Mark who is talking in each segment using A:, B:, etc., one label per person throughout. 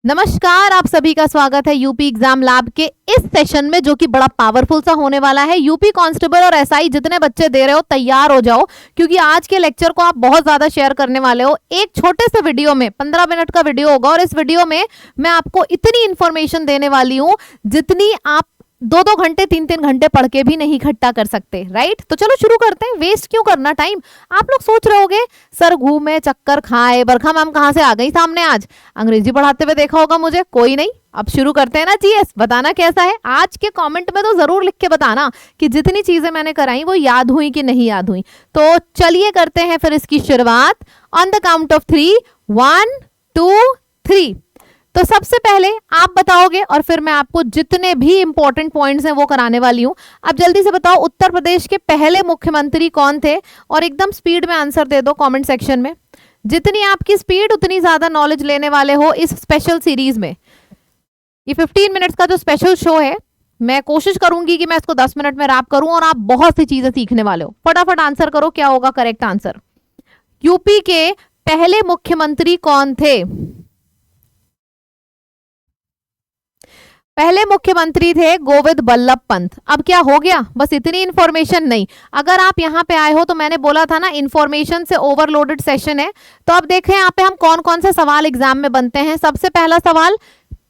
A: नमस्कार, आप सभी का स्वागत है यूपी एग्जाम लैब के इस सेशन में, जो कि बड़ा पावरफुल सा होने वाला है। यूपी कांस्टेबल और एसआई जितने बच्चे दे रहे हो, तैयार हो जाओ, क्योंकि आज के लेक्चर को आप बहुत ज्यादा शेयर करने वाले हो। एक छोटे से वीडियो में 15 मिनट का वीडियो होगा और इस वीडियो में मैं आपको इतनी इंफॉर्मेशन देने वाली हूँ जितनी आप 2-2 घंटे 3-3 घंटे पढ़ के भी नहीं इकट्ठा कर सकते। राइट, तो चलो शुरू करते हैं। वेस्ट क्यों करना टाइम। आप लोग सोच रहे होगे सर घूमे चक्कर खाए, बरखा मैम कहाँ से आ गई सामने, आज अंग्रेजी पढ़ाते हुए देखा होगा मुझे। कोई नहीं, अब शुरू करते हैं ना। जीएस बताना कैसा है आज के कमेंट में तो जरूर लिख के बताना कि जितनी चीजें मैंने कराई वो याद हुई कि नहीं याद हुई। तो चलिए करते हैं फिर इसकी शुरुआत। On the count of 3, 1 2 3। तो सबसे पहले आप बताओगे और फिर मैं आपको जितने भी इंपॉर्टेंट पॉइंट्स हैं वो कराने वाली हूं। अब जल्दी से बताओ, उत्तर प्रदेश के पहले मुख्यमंत्री कौन थे? और एकदम स्पीड में आंसर दे दो कमेंट सेक्शन में। जितनी आपकी स्पीड उतनी ज्यादा नॉलेज लेने वाले हो इस स्पेशल सीरीज में। ये 15 मिनट्स का जो स्पेशल शो है, मैं कोशिश करूंगी कि मैं इसको 10 मिनट में रैप करूं और आप बहुत सी चीजें सीखने वाले हो। फटाफट आंसर करो, क्या होगा करेक्ट आंसर। यूपी के पहले मुख्यमंत्री कौन थे? पहले मुख्यमंत्री थे गोविंद बल्लभ पंत। अब क्या हो गया, बस इतनी इंफॉर्मेशन नहीं। अगर आप यहाँ पे आए हो तो मैंने बोला था ना, इंफॉर्मेशन से ओवरलोडेड सेशन है। तो अब देखें यहाँ पे हम कौन कौन से सवाल एग्जाम में बनते हैं। सबसे पहला सवाल,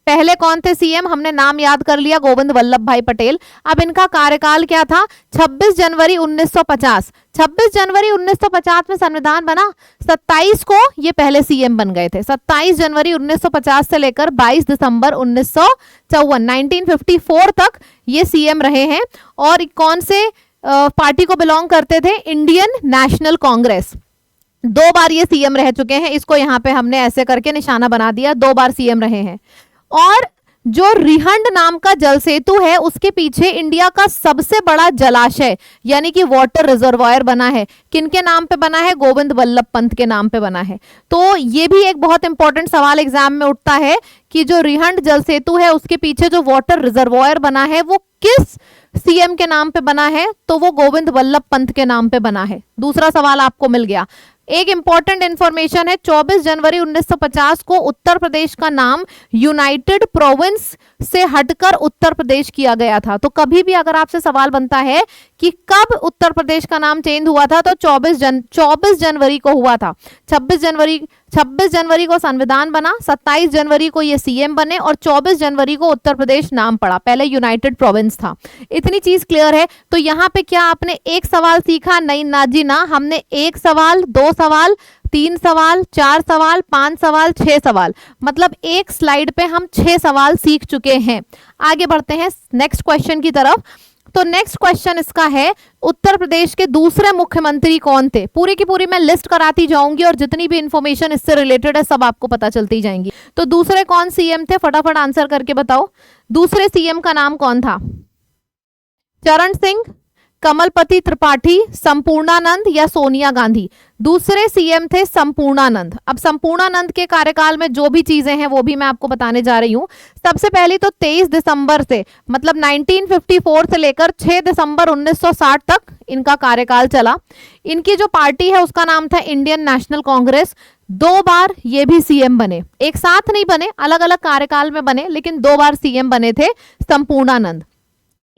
A: पहले कौन थे सीएम? हमने नाम याद कर लिया, गोविंद वल्लभ भाई पटेल। अब इनका कार्यकाल क्या था? 26 जनवरी 1950। 26 जनवरी 1950 में संविधान बना। 27 को ये पहले सीएम बन गए थे। 27 जनवरी 1950 से लेकर 22 दिसंबर 1954 1954 तक ये सीएम रहे हैं। और कौन से पार्टी को बिलोंग करते थे? Indian national Congress. 2 बार ये सीएम रह चुके हैं। इसको यहाँ पे हमने ऐसे करके निशाना बना दिया, 2 बार सीएम रहे हैं। और जो रिहंड नाम का जल सेतु है, उसके पीछे इंडिया का सबसे बड़ा जलाशय यानी कि वाटर रिजर्वायर बना है। किनके नाम पे बना है? गोविंद वल्लभ पंत के नाम पे बना है। तो ये भी एक बहुत इंपॉर्टेंट सवाल एग्जाम में उठता है कि जो रिहंड जल सेतु है उसके पीछे जो वाटर रिजर्वायर बना है वो किस सीएम के नाम पे बना है? तो वो गोविंद वल्लभ पंत के नाम पे बना है। दूसरा सवाल आपको मिल गया। एक इंपॉर्टेंट इंफॉर्मेशन है, 24 जनवरी 1950 को उत्तर प्रदेश का नाम यूनाइटेड प्रोविंस से हटकर उत्तर प्रदेश किया गया था। तो कभी भी अगर आपसे सवाल बनता है कि कब उत्तर प्रदेश का नाम चेंज हुआ था, तो 24 जनवरी को हुआ था। 26 जनवरी को संविधान बना, 27 जनवरी को ये सीएम बने और 24 जनवरी को उत्तर प्रदेश नाम पड़ा। पहले यूनाइटेड प्रोविंस था। इतनी चीज क्लियर है। तो यहाँ पे क्या आपने एक सवाल सीखा? नहीं ना जी ना, हमने 1 सवाल, 2 सवाल, 3 सवाल, 4 सवाल, 5 सवाल, 6 सवाल, मतलब एक स्लाइड पे हम 6 सवाल सीख चुके हैं। आगे बढ़ते हैं नेक्स्ट क्वेश्चन की तरफ। तो नेक्स्ट क्वेश्चन इसका है, उत्तर प्रदेश के दूसरे मुख्यमंत्री कौन थे? पूरी की पूरी मैं लिस्ट कराती जाऊंगी और जितनी भी इंफॉर्मेशन इससे रिलेटेड है सब आपको पता चलती जाएंगी। तो दूसरे कौन सीएम थे? फटाफट आंसर करके बताओ। दूसरे सीएम का नाम कौन था? चरण सिंह, कमलपति त्रिपाठी, संपूर्णानंद या सोनिया गांधी? दूसरे सीएम थे संपूर्णानंद। अब संपूर्णानंद के कार्यकाल में जो भी चीजें हैं वो भी मैं आपको बताने जा रही हूं। सबसे पहले तो 23 दिसंबर से, मतलब 1954 से लेकर 6 दिसंबर 1960 तक इनका कार्यकाल चला। इनकी जो पार्टी है उसका नाम था इंडियन नेशनल कांग्रेस। 2 बार ये भी सीएम बने, एक साथ नहीं बने, अलग अलग कार्यकाल में बने, लेकिन 2 बार सीएम बने थे संपूर्णानंद।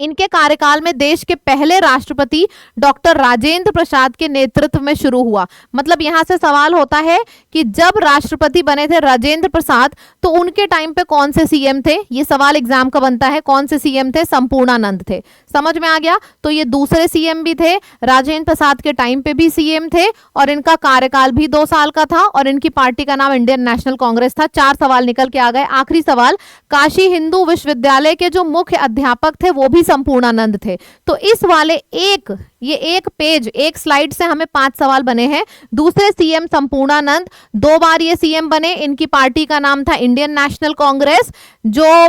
A: इनके कार्यकाल में देश के पहले राष्ट्रपति डॉक्टर राजेंद्र प्रसाद के नेतृत्व में शुरू हुआ। मतलब यहां से सवाल होता है कि जब राष्ट्रपति बने थे राजेंद्र प्रसाद, तो उनके टाइम पे कौन से सीएम थे? ये सवाल एग्जाम का बनता है। कौन से सीएम थे? संपूर्णानंद थे। समझ में आ गया? तो ये दूसरे सीएम भी थे, राजेंद्र प्रसाद के टाइम पे भी सीएम थे और इनका कार्यकाल भी 2 साल का था और इनकी पार्टी का नाम इंडियन नेशनल कांग्रेस था। 4 सवाल निकल के आ गए। आखिरी सवाल, काशी हिंदू विश्वविद्यालय के जो मुख्य अध्यापक थे वो भी संपूर्णानंद थे। तो इस वाले एक पेज, एक स्लाइड से हमें 5 सवाल बने हैं। दूसरे सीएम संपूर्णानंद, 2 बार ये सीएम बने। इनकी पार्टी का नाम था इंडियन नेशनल कांग्रेस। जो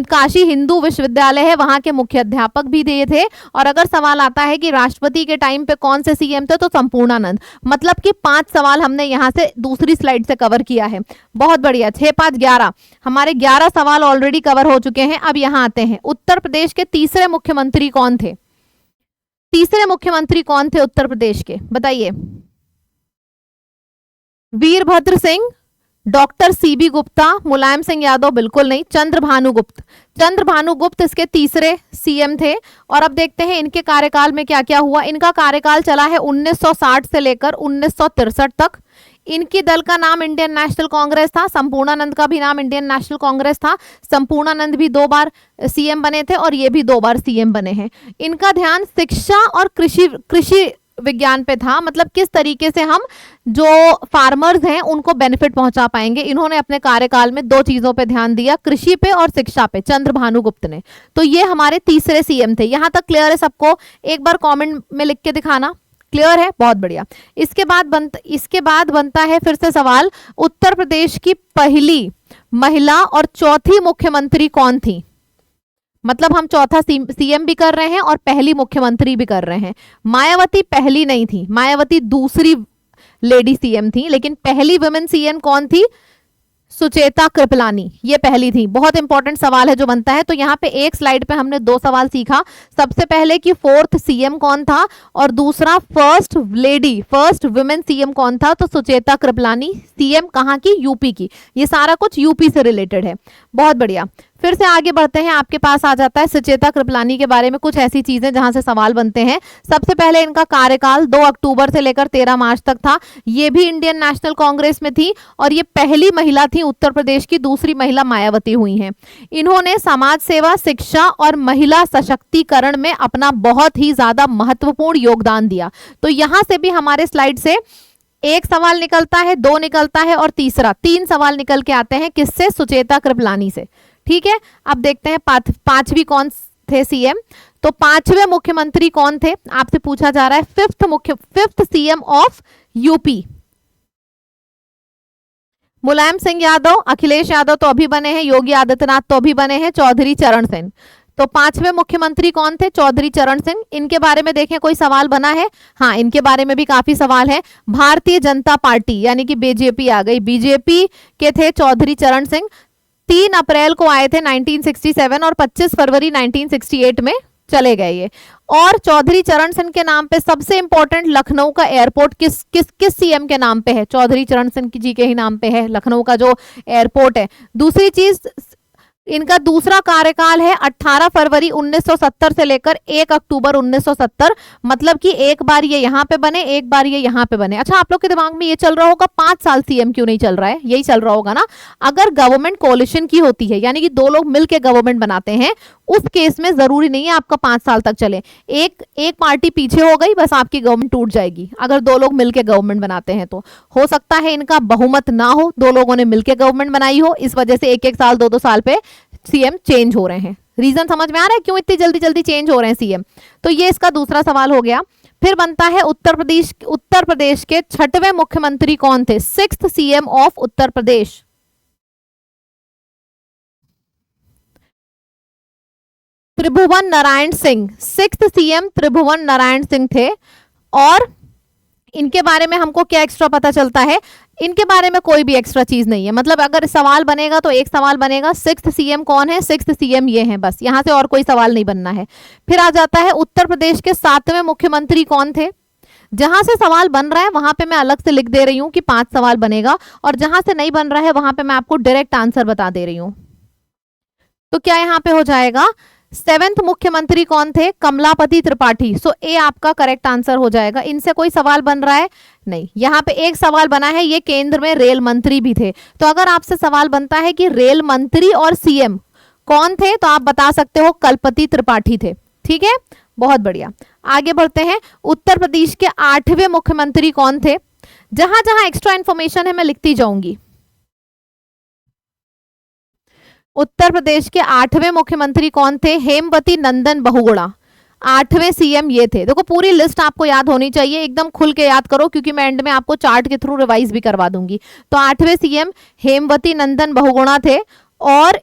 A: काशी हिंदू विश्वविद्यालय है वहां के मुख्य अध्यापक भी दिए थे। और अगर सवाल आता है कि राष्ट्रपति के टाइम पे कौन से सीएम थे, तो संपूर्णानंद। मतलब कि 5 सवाल हमने यहां से दूसरी स्लाइड से कवर किया है। बहुत बढ़िया, 6 5 11, हमारे 11 सवाल ऑलरेडी कवर हो चुके हैं। अब यहां आते हैं, उत्तर प्रदेश के तीसरे मुख्यमंत्री कौन थे? तीसरे मुख्यमंत्री कौन थे उत्तर प्रदेश के? बताइए। वीरभद्र सिंह, डॉक्टर सीबी गुप्ता, मुलायम सिंह यादव बिल्कुल नहीं, चंद्रभानु गुप्त इसके तीसरे सीएम थे। और अब देखते हैं इनके कार्यकाल में क्या क्या हुआ। इनका कार्यकाल चला है 1960 से लेकर 1963 तक। इनकी दल का नाम इंडियन नेशनल कांग्रेस था, संपूर्णानंद का भी नाम इंडियन नेशनल कांग्रेस था। संपूर्णानंद भी 2 बार सीएम बने थे और ये भी 2 बार सीएम बने हैं। इनका ध्यान शिक्षा और कृषि विज्ञान पे था, मतलब किस तरीके से हम जो फार्मर्स हैं उनको बेनिफिट पहुंचा पाएंगे। इन्होंने अपने कार्यकाल में 2 चीजों पे ध्यान दिया, कृषि पे और शिक्षा पे, चंद्रभानु गुप्त ने। तो ये हमारे तीसरे सीएम थे। यहां तक क्लियर है सबको? एक बार कमेंट में लिख के दिखाना। क्लियर है? बहुत बढ़िया। इसके बाद बनता है फिर से सवाल, उत्तर प्रदेश की पहली महिला और चौथी मुख्यमंत्री कौन थी? मतलब हम चौथा सीएम भी कर रहे हैं और पहली मुख्यमंत्री भी कर रहे हैं। मायावती पहली नहीं थी, मायावती दूसरी लेडी सीएम थी, लेकिन पहली वुमेन सीएम कौन थी? सुचेता कृपलानी, ये पहली थी। बहुत इंपॉर्टेंट सवाल है जो बनता है। तो यहाँ पे एक स्लाइड पे हमने 2 सवाल सीखा। सबसे पहले कि 4th सीएम कौन था, और दूसरा फर्स्ट वुमेन सीएम कौन था? तो सुचेता कृपलानी। सीएम कहाँ की? यूपी की। ये सारा कुछ यूपी से रिलेटेड है। बहुत बढ़िया। फिर से आगे बढ़ते हैं। आपके पास आ जाता है सुचेता कृपलानी के बारे में कुछ ऐसी चीजें जहां से सवाल बनते हैं। सबसे पहले इनका कार्यकाल 2 अक्टूबर से लेकर 13 मार्च तक था। ये भी इंडियन नेशनल कांग्रेस में थी और ये पहली महिला थी उत्तर प्रदेश की, दूसरी महिला मायावती हुई हैं। इन्होंने समाज सेवा, शिक्षा और महिला सशक्तिकरण में अपना बहुत ही ज्यादा महत्वपूर्ण योगदान दिया। तो यहां से भी हमारे स्लाइड से एक सवाल निकलता है, 2 निकलता है और तीसरा 3 सवाल निकल के आते हैं। किससे? सुचेता कृपलानी से। ठीक है, अब देखते हैं पांचवी कौन थे सीएम। तो 5वें मुख्यमंत्री कौन थे? आपसे पूछा जा रहा है। 5th CM of UP. Mulayam Singh Yadav, Akhilesh Yadav तो अभी बने हैं, योगी आदित्यनाथ तो अभी बने हैं, चौधरी चरण सिंह। तो 5वें मुख्यमंत्री कौन थे? चौधरी चरण सिंह। इनके बारे में देखें कोई सवाल बना है? हाँ, इनके बारे में भी काफी सवाल है। भारतीय जनता पार्टी यानी कि बीजेपी आ गई, बीजेपी के थे चौधरी चरण सिंह। 3 अप्रैल को आए थे 1967 और 25 फरवरी 1968 में चले गए ये। और चौधरी चरण सिंह के नाम पे सबसे इंपॉर्टेंट लखनऊ का एयरपोर्ट किस सीएम के नाम पे है? चौधरी चरण सिंह जी के ही नाम पे है लखनऊ का जो एयरपोर्ट है। दूसरी चीज, इनका दूसरा कार्यकाल है 18 फरवरी 1970 से लेकर 1 अक्टूबर 1970। मतलब कि एक बार ये यहाँ पे बने, एक बार ये यहाँ पे बने। अच्छा, आप लोग के दिमाग में ये चल रहा होगा 5 साल सीएम क्यों नहीं चल रहा है? यही चल रहा होगा ना। अगर गवर्नमेंट कोलिशन की होती है, यानी कि 2 लोग मिलकर गवर्नमेंट बनाते हैं, उस केस में जरूरी नहीं है आपका 5 साल तक चले। एक पार्टी पीछे हो गई, बस आपकी गवर्नमेंट टूट जाएगी। अगर 2 लोग मिलकर गवर्नमेंट बनाते हैं तो हो सकता है इनका बहुमत ना हो, 2 लोगों ने मिलकर गवर्नमेंट बनाई हो, इस वजह से 1-1 साल 2-2 साल पे सीएम चेंज हो रहे हैं। रीजन समझ में आ रहा है क्यों इतनी जल्दी जल्दी चेंज हो रहे हैं सीएम? तो ये इसका दूसरा सवाल हो गया। फिर बनता है उत्तर प्रदेश के 6वें मुख्यमंत्री कौन थे? 6th CM of Uttar Pradesh. Tribhuvan Narayan Singh, 6th CM Tribhuvan Narayan Singh थे। और इनके बारे में हमको क्या एक्स्ट्रा पता चलता है? इनके बारे में कोई भी एक्स्ट्रा चीज नहीं है। मतलब अगर सवाल बनेगा तो एक सवाल बनेगा, 6th सीएम कौन है? 6th सीएम ये हैं, बस यहां से और कोई सवाल नहीं बनना है। फिर आ जाता है उत्तर प्रदेश के 7वें मुख्यमंत्री कौन थे? जहां से सवाल बन रहा है वहां पे मैं अलग से लिख दे रही हूं कि 5 सवाल बनेगा, और जहां से नहीं बन रहा है वहां पे मैं आपको डायरेक्ट आंसर बता दे रही हूं। तो क्या यहां पे हो जाएगा? 7th मुख्यमंत्री कौन थे? कमलापति त्रिपाठी। सो ए आपका करेक्ट आंसर हो जाएगा। इनसे कोई सवाल बन रहा है? नहीं। यहाँ पे एक सवाल बना है, ये केंद्र में रेल मंत्री भी थे। तो अगर आपसे सवाल बनता है कि रेल मंत्री और सीएम कौन थे, तो आप बता सकते हो कलपति त्रिपाठी थे। ठीक है, बहुत बढ़िया। आगे बढ़ते हैं। उत्तर प्रदेश के 8वें मुख्यमंत्री कौन थे? जहां जहां एक्स्ट्रा इंफॉर्मेशन है मैं लिखती जाऊंगी। उत्तर प्रदेश के 8वें मुख्यमंत्री कौन थे? हेमवती नंदन बहुगुणा। 8वें सीएम ये थे। देखो पूरी लिस्ट आपको याद होनी चाहिए, एकदम खुल के याद करो, क्योंकि मैं एंड में आपको चार्ट के थ्रू रिवाइज भी करवा दूंगी। तो 8वें सीएम हेमवती नंदन बहुगुणा थे। और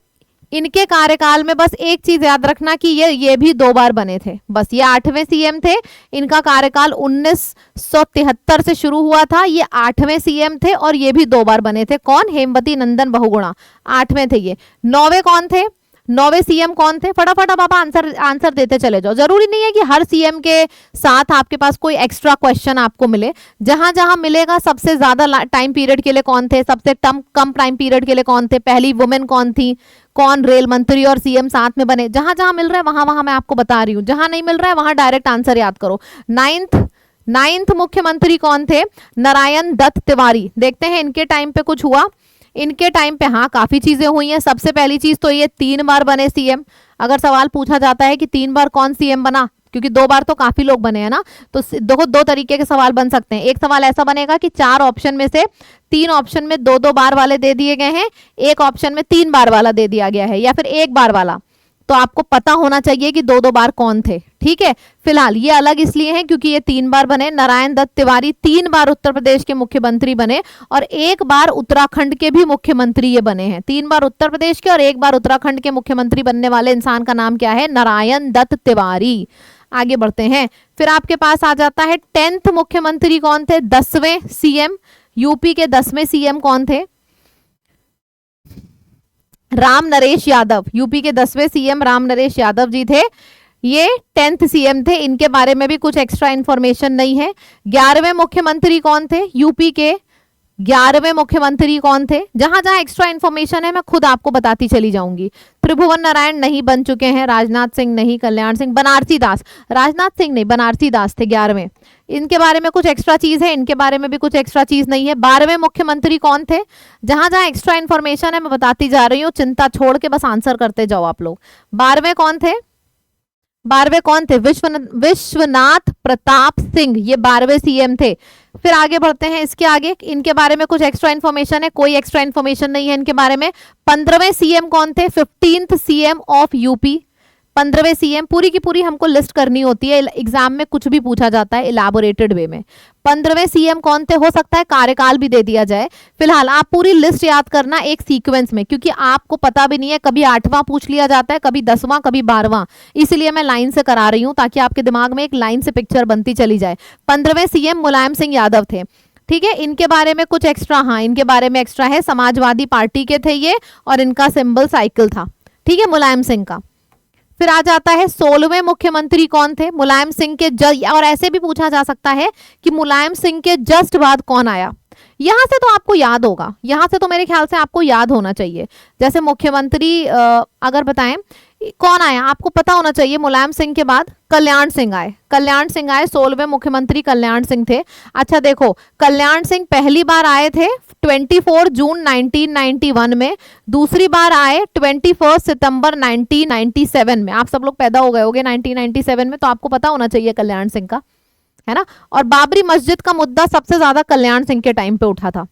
A: इनके कार्यकाल में बस एक चीज याद रखना कि ये भी 2 बार बने थे। बस ये 8वें सीएम थे। इनका कार्यकाल 1973 से शुरू हुआ था। ये 8वें सीएम थे और ये भी 2 बार बने थे। कौन? हेमवती नंदन बहुगुणा, 8वें थे ये। 9वें कौन थे? 9वें सीएम कौन थे? फटाफट अब आप आंसर देते चले जाओ। जरूरी नहीं है कि हर सीएम के साथ आपके पास कोई एक्स्ट्रा क्वेश्चन आपको मिले, जहां जहां मिलेगा सबसे ज्यादा टाइम पीरियड के लिए कौन थे, सबसे कम टाइम पीरियड के लिए कौन थे, पहली वुमेन कौन थी, कौन रेल मंत्री और सीएम साथ में बने, जहां जहां मिल रहा है वहां वहां मैं आपको बता रही हूं, जहां नहीं मिल रहा है वहां डायरेक्ट आंसर याद करो। नाइन्थ मुख्यमंत्री कौन थे? नारायण दत्त तिवारी। देखते हैं इनके टाइम पे कुछ हुआ। इनके टाइम पे हाँ काफी चीजें हुई हैं। सबसे पहली चीज तो ये 3 बार बने सीएम। अगर सवाल पूछा जाता है कि 3 बार कौन सीएम बना, क्योंकि 2 बार तो काफी लोग बने हैं ना, तो देखो 2 तरीके के सवाल बन सकते हैं। एक सवाल ऐसा बनेगा कि 4 ऑप्शन में से 3 ऑप्शन में 2-2 बार वाले दे दिए गए हैं, एक ऑप्शन में 3 बार वाला दे दिया गया है, या फिर 1 बार वाला। तो आपको पता होना चाहिए कि 2-2 बार कौन थे, ठीक है। फिलहाल ये अलग इसलिए हैं क्योंकि ये 3 बार बने। नारायण दत्त तिवारी 3 बार उत्तर प्रदेश के मुख्यमंत्री बने और 1 बार उत्तराखंड के भी मुख्यमंत्री ये बने हैं। 3 बार उत्तर प्रदेश के और 1 बार उत्तराखंड के मुख्यमंत्री बनने वाले इंसान का नाम क्या है? नारायण दत्त तिवारी। आगे बढ़ते हैं। फिर आपके पास आ जाता है 10th मुख्यमंत्री कौन थे? 10वें सीएम। यूपी के 10वें सीएम कौन थे? राम नरेश यादव। यूपी के 10वें सीएम राम नरेश यादव जी थे। ये 10th सीएम थे। इनके बारे में भी कुछ एक्स्ट्रा इंफॉर्मेशन नहीं है। 11वें मुख्यमंत्री कौन थे? यूपी के 11वें मुख्यमंत्री कौन थे? जहां जहां एक्स्ट्रा इन्फॉर्मेशन है मैं खुद आपको बताती चली जाऊंगी। त्रिभुवन नारायण नहीं बन चुके हैं, राजनाथ सिंह नहीं, कल्याण सिंह, बनारसी दास, राजनाथ सिंह नहीं, बनारसी दास थे 11वें। इनके बारे में कुछ एक्स्ट्रा चीज है, इनके बारे में भी कुछ एक्स्ट्रा चीज नहीं है। 12वें मुख्यमंत्री कौन थे? जहां जहां एक्स्ट्रा इन्फॉर्मेशन है मैं बताती जा रही हूँ, चिंता छोड़ के बस आंसर करते जाओ आप लोग। 12वें कौन थे? 12वें कौन थे? विश्वनाथ प्रताप सिंह, ये 12वें सीएम थे। फिर आगे बढ़ते हैं। इसके आगे इनके बारे में कुछ एक्स्ट्रा इन्फॉर्मेशन है, कोई एक्स्ट्रा इन्फॉर्मेशन नहीं है इनके बारे में। 15वें सीएम कौन थे? 15th CM of UP. 15वें सीएम, पूरी की पूरी हमको लिस्ट करनी होती है, एग्जाम में कुछ भी पूछा जाता है इलाबोरेटेड वे में। 15वें सीएम कौन थे? हो सकता है कार्यकाल भी दे दिया जाए। फिलहाल आप पूरी लिस्ट याद करना एक सीक्वेंस में, क्योंकि आपको पता भी नहीं है, कभी 8वां पूछ लिया जाता है, कभी 10वां, कभी 12वां, इसलिए मैं लाइन से करा रही हूं ताकि आपके दिमाग में एक लाइन से पिक्चर बनती चली जाए। 15वें सीएम मुलायम सिंह यादव थे, ठीक है। इनके बारे में कुछ एक्स्ट्रा, हाँ इनके बारे में एक्स्ट्रा है, समाजवादी पार्टी के थे ये और इनका सिंबल साइकिल था, ठीक है, मुलायम सिंह का। फिर आ जाता है 16वें मुख्यमंत्री कौन थे? मुलायम सिंह के और ऐसे भी पूछा जा सकता है कि मुलायम सिंह के जस्ट बाद कौन आया। यहां से तो आपको याद होगा, यहां से तो मेरे ख्याल से आपको याद होना चाहिए। जैसे मुख्यमंत्री अगर बताएं कौन आया, आपको पता होना चाहिए। मुलायम सिंह के बाद कल्याण सिंह आए, कल्याण सिंह आए, 16वें मुख्यमंत्री कल्याण सिंह थे। अच्छा देखो, कल्याण सिंह पहली बार आए थे 24 जून 1991 में, दूसरी बार आए 21 सितंबर 1997 में। आप सब लोग पैदा हो गए होगे 1997 में, तो आपको पता होना चाहिए कल्याण सिंह का, है ना। और बाबरी मस्जिद का मुद्दा सबसे ज्यादा कल्याण सिंह के टाइम पे उठा था।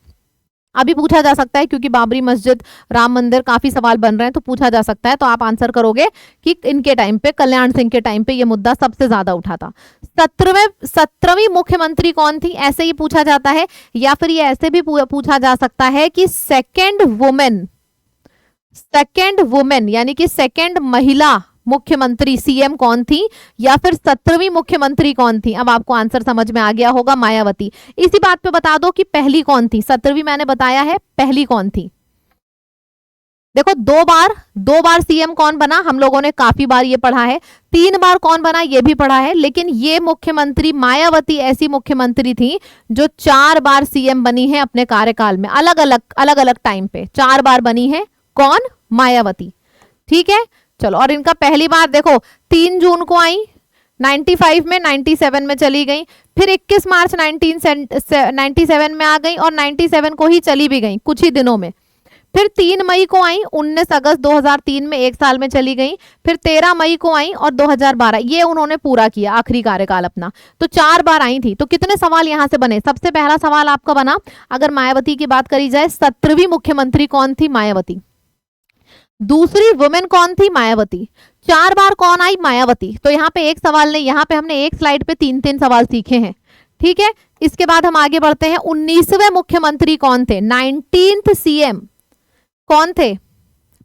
A: अभी पूछा जा सकता है क्योंकि बाबरी मस्जिद, राम मंदिर, काफी सवाल बन रहे हैं, तो पूछा जा सकता है, तो आप आंसर करोगे कि इनके टाइम पे, कल्याण सिंह के टाइम पे ये मुद्दा सबसे ज्यादा उठा था। 17वीं मुख्यमंत्री कौन थी? ऐसे ही पूछा जाता है, या फिर ये ऐसे भी पूछा जा सकता है कि सेकेंड वुमेन यानी कि सेकेंड महिला मुख्यमंत्री सीएम कौन थी, या फिर 17वीं मुख्यमंत्री कौन थी? अब आपको आंसर समझ में आ गया होगा, मायावती। इसी बात पे बता दो कि पहली कौन थी। 17वीं मैंने बताया है, पहली कौन थी? देखो, 2 बार सीएम कौन बना, हम लोगों ने काफी बार ये पढ़ा है। 3 बार कौन बना, ये भी पढ़ा है। लेकिन ये मुख्यमंत्री मायावती ऐसी मुख्यमंत्री थी जो 4 बार सीएम बनी है अपने कार्यकाल में, अलग अलग टाइम पे 4 बार बनी है। कौन? मायावती, ठीक है। चलो, और इनका पहली बार देखो 3 जून को आई 95 में, 97 में चली गई, फिर 21 मार्च 1997 में आ गई और 97 को ही चली भी गई कुछ ही दिनों में। फिर 3 मई को आई, 19 अगस्त 2003 में 1 साल में चली गई, फिर 13 मई को आई और 2012, ये उन्होंने पूरा किया आखिरी कार्यकाल अपना। तो 4 बार आई थी। तो कितने सवाल यहां से बने? सबसे पहला सवाल आपका बना, अगर मायावती की बात करी जाए, 17वीं मुख्यमंत्री कौन थी? मायावती। दूसरी वुमेन कौन थी? मायावती। 4 बार कौन आई? मायावती। तो यहाँ पे एक सवाल नहीं, यहाँ पे हमने एक स्लाइड पे 3-3 सवाल सीखे हैं, ठीक है। इसके बाद हम आगे बढ़ते हैं। 19वें मुख्यमंत्री कौन थे? 19th सीएम कौन थे?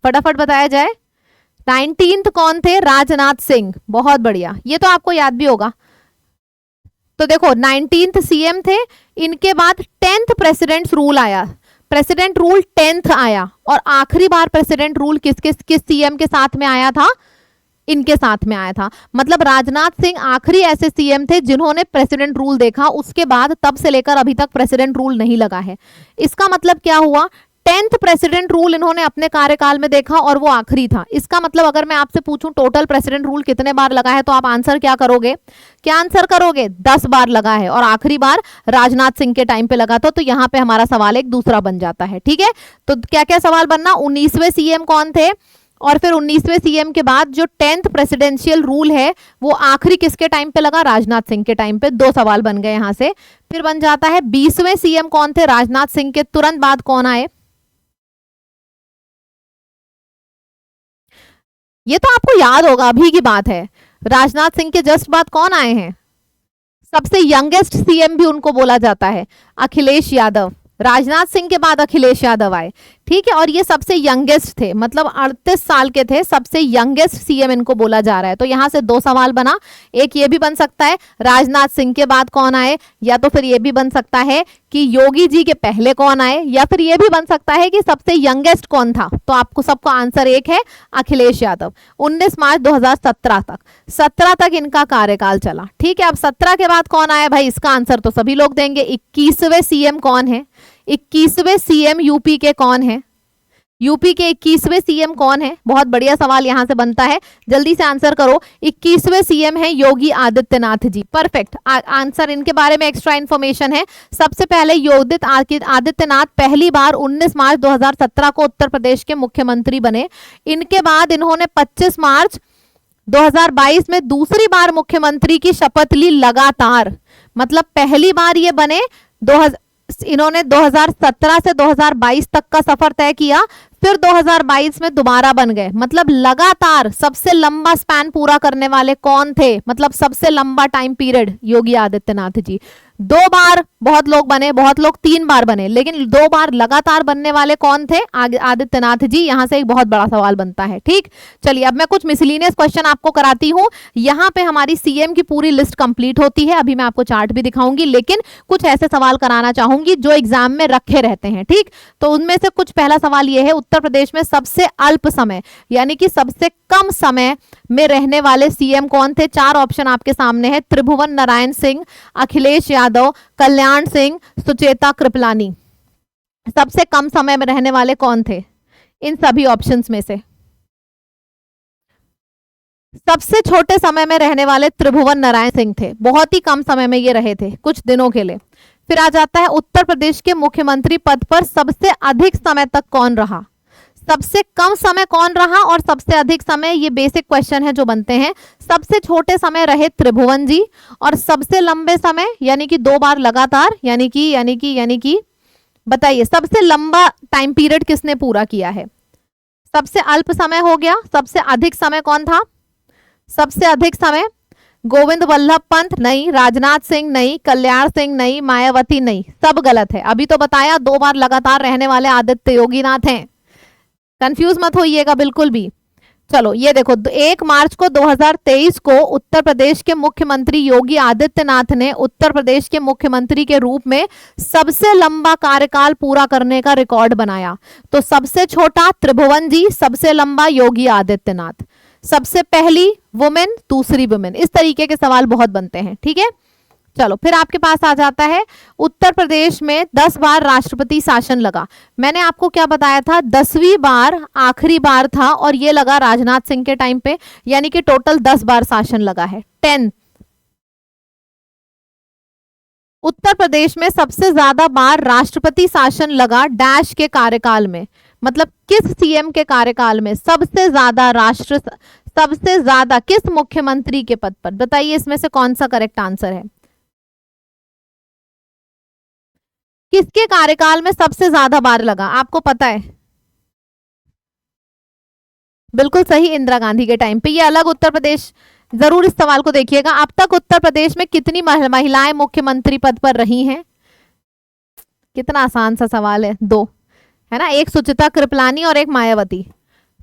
A: फटाफट बताया जाए। 19th कौन थे? राजनाथ सिंह। बहुत बढ़िया, ये तो आपको याद भी होगा। तो देखो 19th सीएम थे। इनके बाद 10th प्रेसिडेंट्स रूल आया। प्रेसिडेंट रूल 10th आया और आखिरी बार प्रेसिडेंट रूल किस सीएम के साथ में आया था, इनके साथ में आया था। मतलब राजनाथ सिंह आखिरी ऐसे सीएम थे जिन्होंने प्रेसिडेंट रूल देखा, उसके बाद तब से लेकर अभी तक प्रेसिडेंट रूल नहीं लगा है। इसका मतलब क्या हुआ, 10th प्रेसिडेंट रूल इन्होंने अपने कार्यकाल में देखा और वो आखिरी था। इसका मतलब अगर मैं आपसे पूछूं टोटल प्रेसिडेंट रूल कितने बार लगा है, तो आप आंसर क्या करोगे, क्या आंसर करोगे, 10 बार लगा है और आखिरी बार राजनाथ सिंह के टाइम पे लगा था। तो यहाँ पे हमारा सवाल एक दूसरा बन जाता है। ठीक है, तो क्या क्या सवाल बनना, 19वें सीएम कौन थे, और फिर 19वें सीएम के बाद जो 10th प्रेसिडेंशियल रूल है वो आखिरी किसके टाइम पे लगा, राजनाथ सिंह के टाइम पे। 2 सवाल बन गए यहां से। फिर बन जाता है 20वें सीएम कौन थे, राजनाथ सिंह के तुरंत बाद कौन आए। ये तो आपको याद होगा, अभी की बात है। राजनाथ सिंह के जस्ट बाद कौन आए हैं, सबसे यंगेस्ट सीएम भी उनको बोला जाता है, अखिलेश यादव। राजनाथ सिंह के बाद अखिलेश यादव आए। ठीक है, और ये सबसे यंगेस्ट थे, मतलब 38 साल के थे, सबसे यंगेस्ट सीएम इनको बोला जा रहा है। तो यहां से 2 सवाल बना। एक ये भी बन सकता है राजनाथ सिंह के बाद कौन आए, या तो फिर ये भी बन सकता है कि योगी जी के पहले कौन आए, या फिर ये भी बन सकता है कि सबसे यंगेस्ट कौन था। तो आपको सबको आंसर एक है, अखिलेश यादव। 19 मार्च 2017 तक, 17 तक इनका कार्यकाल चला। ठीक है, अब 17 के बाद कौन आया भाई, इसका आंसर तो सभी लोग देंगे। 21वें सीएम कौन है, 21वें सीएम यूपी के कौन है, यूपी के 21वें सीएम कौन है। बहुत बढ़िया सवाल यहां से बनता है, जल्दी से आंसर करो। 21वें सीएम है योगी आदित्यनाथ जी। परफेक्ट आंसर, इनके बारे में एक्स्ट्रा इन्फॉर्मेशन है। सबसे पहले योगी आदित्यनाथ पहली बार 19 मार्च 2017 को उत्तर प्रदेश के मुख्यमंत्री बने। इनके बाद इन्होंने 25 मार्च 2022 में दूसरी बार मुख्यमंत्री की शपथ ली लगातार। मतलब पहली बार ये बने, इन्होंने 2017 से 2022 तक का सफर तय किया, फिर 2022 में दोबारा बन गए। मतलब लगातार सबसे लंबा स्पैन पूरा करने वाले कौन थे, मतलब सबसे लंबा टाइम पीरियड, योगी आदित्यनाथ जी। 2 बार बहुत लोग बने, बहुत लोग 3 बार बने, लेकिन 2 बार लगातार बनने वाले कौन थे, आदित्यनाथ जी। यहां से एक बहुत बड़ा सवाल बनता है। ठीक, चलिए अब मैं कुछ मिसलिनियस क्वेश्चन आपको कराती हूं। यहां पे हमारी सीएम की पूरी लिस्ट कंप्लीट होती है। अभी मैं आपको चार्ट भी दिखाऊंगी, लेकिन कुछ ऐसे सवाल कराना चाहूंगी जो एग्जाम में रखे रहते हैं। ठीक, तो उनमें से कुछ, पहला सवाल यह है, उत्तर प्रदेश में सबसे अल्प समय यानी कि सबसे कम समय में रहने वाले सीएम कौन थे। 4 ऑप्शन आपके सामने है, त्रिभुवन नारायण सिंह, अखिलेश यादव, कल्याण सिंह, सुचेता कृपलानी। सबसे कम समय में रहने वाले कौन थे इन सभी ऑप्शंस में से। सबसे छोटे समय में रहने वाले त्रिभुवन नारायण सिंह थे, बहुत ही कम समय में ये रहे थे, कुछ दिनों के लिए। फिर आ जाता है उत्तर प्रदेश के मुख्यमंत्री पद पर सबसे अधिक समय तक कौन रहा। सबसे कम समय कौन रहा और सबसे अधिक समय, ये बेसिक क्वेश्चन है जो बनते हैं। सबसे छोटे समय रहे त्रिभुवन जी, और सबसे लंबे समय यानी कि 2 बार लगातार, यानी कि बताइए सबसे लंबा टाइम पीरियड किसने पूरा किया है। सबसे अल्प समय हो गया, सबसे अधिक समय कौन था, सबसे अधिक समय गोविंद वल्लभ पंत नहीं, राजनाथ सिंह नहीं, कल्याण सिंह नहीं, मायावती नहीं, सब गलत है। अभी तो बताया 2 बार लगातार रहने वाले आदित्य योगीनाथ हैं, कंफ्यूज मत होइएगा बिल्कुल भी। चलो ये देखो, 1 मार्च को 2023 को उत्तर प्रदेश के मुख्यमंत्री योगी आदित्यनाथ ने उत्तर प्रदेश के मुख्यमंत्री के रूप में सबसे लंबा कार्यकाल पूरा करने का रिकॉर्ड बनाया। तो सबसे छोटा त्रिभुवन जी, सबसे लंबा योगी आदित्यनाथ, सबसे पहली वुमेन, दूसरी वुमेन। इस तरीके के सवाल बहुत बनते हैं। ठीक है, चलो फिर आपके पास आ जाता है, उत्तर प्रदेश में 10 बार राष्ट्रपति शासन लगा। मैंने आपको क्या बताया था, 10वीं बार आखिरी बार था और ये लगा राजनाथ सिंह के टाइम पे, यानी कि टोटल 10 बार शासन लगा है। 10 उत्तर प्रदेश में सबसे ज्यादा बार राष्ट्रपति शासन लगा डैश के कार्यकाल में, मतलब किस सीएम के कार्यकाल में सबसे ज्यादा किस मुख्यमंत्री के पद पर, बताइए इसमें से कौन सा करेक्ट आंसर है। किसके कार्यकाल में सबसे ज्यादा बार लगा, आपको पता है। बिल्कुल सही, इंदिरा गांधी के टाइम पे। ये अलग उत्तर प्रदेश, जरूर इस सवाल को देखिएगा। अब तक उत्तर प्रदेश में कितनी महिलाएं मुख्यमंत्री पद पर रही हैं, कितना आसान सा सवाल है, 2 है ना, एक सुचिता कृपलानी और एक मायावती,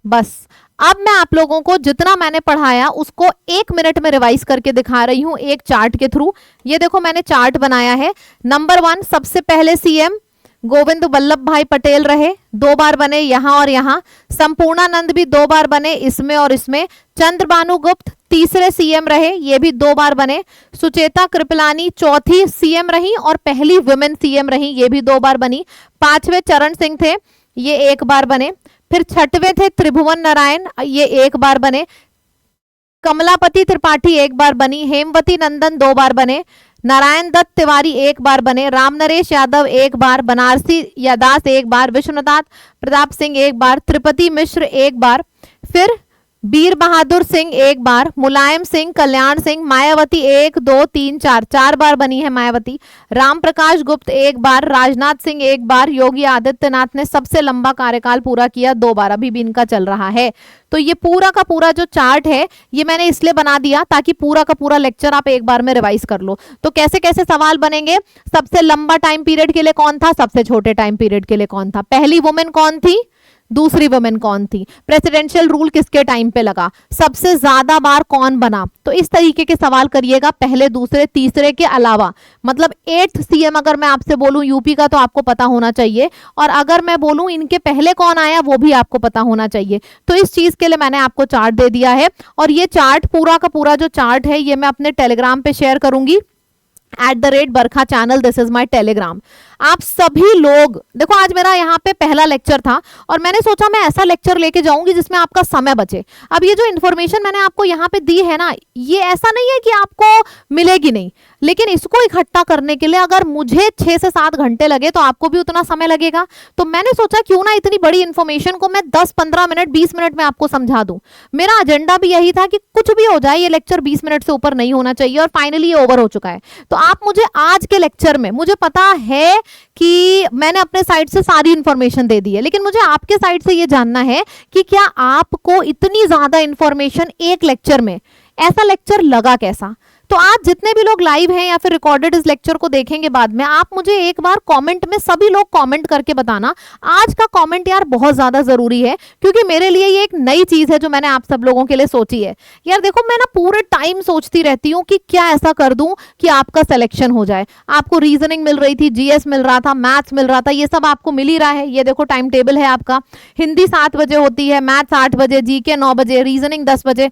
A: बस। अब मैं आप लोगों को जितना मैंने पढ़ाया उसको 1 मिनट में रिवाइज करके दिखा रही हूं एक चार्ट के थ्रू। ये देखो मैंने चार्ट बनाया है। नंबर 1 सबसे पहले सीएम गोविंद वल्लभ भाई पटेल रहे, 2 बार बने यहाँ और यहाँ। संपूर्णानंद भी 2 बार बने, इसमें और इसमें। चंद्रभानु गुप्त तीसरे सीएम रहे, ये भी 2 बार बने। सुचेता कृपलानी चौथी सीएम रही और पहली वुमेन सीएम रही, ये भी 2 बार बनी। 5वें चरण सिंह थे, ये 1 बार बने। फिर 6वें थे त्रिभुवन नारायण, ये 1 बार बने। कमलापति त्रिपाठी 1 बार बनी। हेमवती नंदन 2 बार बने। नारायण दत्त तिवारी 1 बार बने। राम नरेश यादव 1 बार। बनारसी यादास 1 बार। विश्वनाथ प्रताप सिंह 1 बार। त्रिपति मिश्र 1 बार। फिर वीर बहादुर सिंह 1 बार। मुलायम सिंह, कल्याण सिंह, मायावती 1 2 3 4 बार बनी है मायावती। राम प्रकाश गुप्त 1 बार। राजनाथ सिंह 1 बार। योगी आदित्यनाथ ने सबसे लंबा कार्यकाल पूरा किया 2 बार, अभी भी इनका चल रहा है। तो ये पूरा का पूरा जो चार्ट है ये मैंने इसलिए बना दिया ताकि पूरा का पूरा लेक्चर आप एक बार में रिवाइज कर लो। तो कैसे कैसे सवाल बनेंगे, सबसे लंबा टाइम पीरियड के लिए कौन था, सबसे छोटे टाइम पीरियड के लिए कौन था, पहली वुमेन कौन थी, दूसरी वुमेन कौन थी, प्रेसिडेंशियल रूल किसके टाइम पे लगा, सबसे ज्यादा बार कौन बना। तो इस तरीके के सवाल करिएगा, पहले दूसरे तीसरे के अलावा। मतलब 8th सीएम अगर मैं आपसे बोलूं यूपी का तो आपको पता होना चाहिए, और अगर मैं बोलूं इनके पहले कौन आया वो भी आपको पता होना चाहिए। तो इस चीज के लिए मैंने आपको चार्ट दे दिया है, और ये चार्ट पूरा का पूरा जो चार्ट है ये मैं अपने टेलीग्राम पे शेयर करूंगी @Barkha channel, this is my Telegram. आप सभी लोग देखो, आज मेरा यहाँ पे पहला लेक्चर था और मैंने सोचा मैं ऐसा लेक्चर लेके जाऊंगी जिसमें आपका समय बचे। अब ये जो इन्फॉर्मेशन मैंने आपको यहाँ पे दी है ना, ये ऐसा नहीं है कि आपको मिलेगी नहीं, लेकिन इसको इकट्ठा करने के लिए अगर मुझे 6 से 7 घंटे लगे तो आपको भी उतना समय लगेगा। तो मैंने सोचा क्यों ना इतनी बड़ी इन्फॉर्मेशन को मैं 10-15 मिनट 20 मिनट में आपको समझा दूं। मेरा एजेंडा भी यही था कि कुछ भी हो जाए ये लेक्चर 20 मिनट से ऊपर नहीं होना चाहिए, और फाइनली ये ओवर हो चुका है। तो आप मुझे आज के लेक्चर में, मुझे पता है कि मैंने अपने साइड से सारी इंफॉर्मेशन दे दी है, लेकिन मुझे आपके साइड से ये जानना है कि क्या आपको इतनी ज्यादा इंफॉर्मेशन एक लेक्चर में, ऐसा लेक्चर लगा कैसा। तो आज जितने भी लोग लाइव हैं या फिर रिकॉर्डेड इस लेक्चर को देखेंगे बाद में, आप मुझे एक बार कमेंट में सभी लोग कमेंट करके बताना। आज का कमेंट यार बहुत ज्यादा जरूरी है, क्योंकि मेरे लिए ये एक नई चीज है जो मैंने आप सब लोगों के लिए सोची है। यार देखो, मैं ना पूरे टाइम सोचती रहती हूँ कि क्या ऐसा कर दूं कि आपका सिलेक्शन हो जाए। आपको रीजनिंग मिल रही थी, जीएस मिल रहा था, मैथ्स मिल रहा था, ये सब आपको मिल ही रहा है। ये देखो टाइम टेबल है आपका, हिंदी 7 बजे होती है, मैथ्स 8 बजे, जीके 9 बजे, रीजनिंग 10 बजे,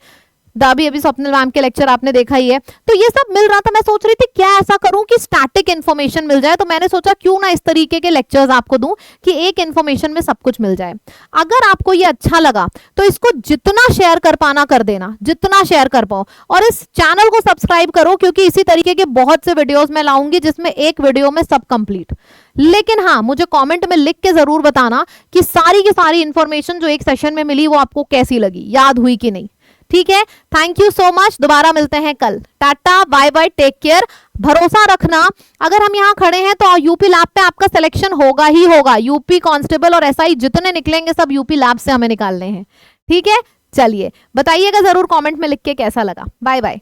A: अभी स्वप्निल मैम के लेक्चर आपने देखा ही है। तो ये सब मिल रहा था। मैं सोच रही थी क्या ऐसा करूं कि स्टैटिक इन्फॉर्मेशन मिल जाए। तो मैंने सोचा क्यों ना इस तरीके के लेक्चर्स आपको दूं कि एक इन्फॉर्मेशन में सब कुछ मिल जाए। अगर आपको ये अच्छा लगा तो इसको जितना शेयर कर पाना कर देना, जितना शेयर कर पाओ, और इस चैनल को सब्सक्राइब करो, क्योंकि इसी तरीके के बहुत से वीडियोस मैं लाऊंगी जिसमें एक वीडियो में सब कंप्लीट। लेकिन हाँ, मुझे कमेंट में लिख के जरूर बताना कि सारी की सारी इंफॉर्मेशन जो एक सेशन में मिली वो आपको कैसी लगी, याद हुई कि नहीं। ठीक है, थैंक यू सो मच। दोबारा मिलते हैं कल। Tata, bye bye, take care. भरोसा रखना, अगर हम यहाँ खड़े हैं तो यूपी लैब पे आपका सिलेक्शन होगा ही होगा। यूपी कांस्टेबल और एसआई जितने निकलेंगे सब यूपी लैब से हमें निकालने हैं। ठीक है, चलिए बताइएगा जरूर कमेंट में लिख के कैसा लगा। Bye bye.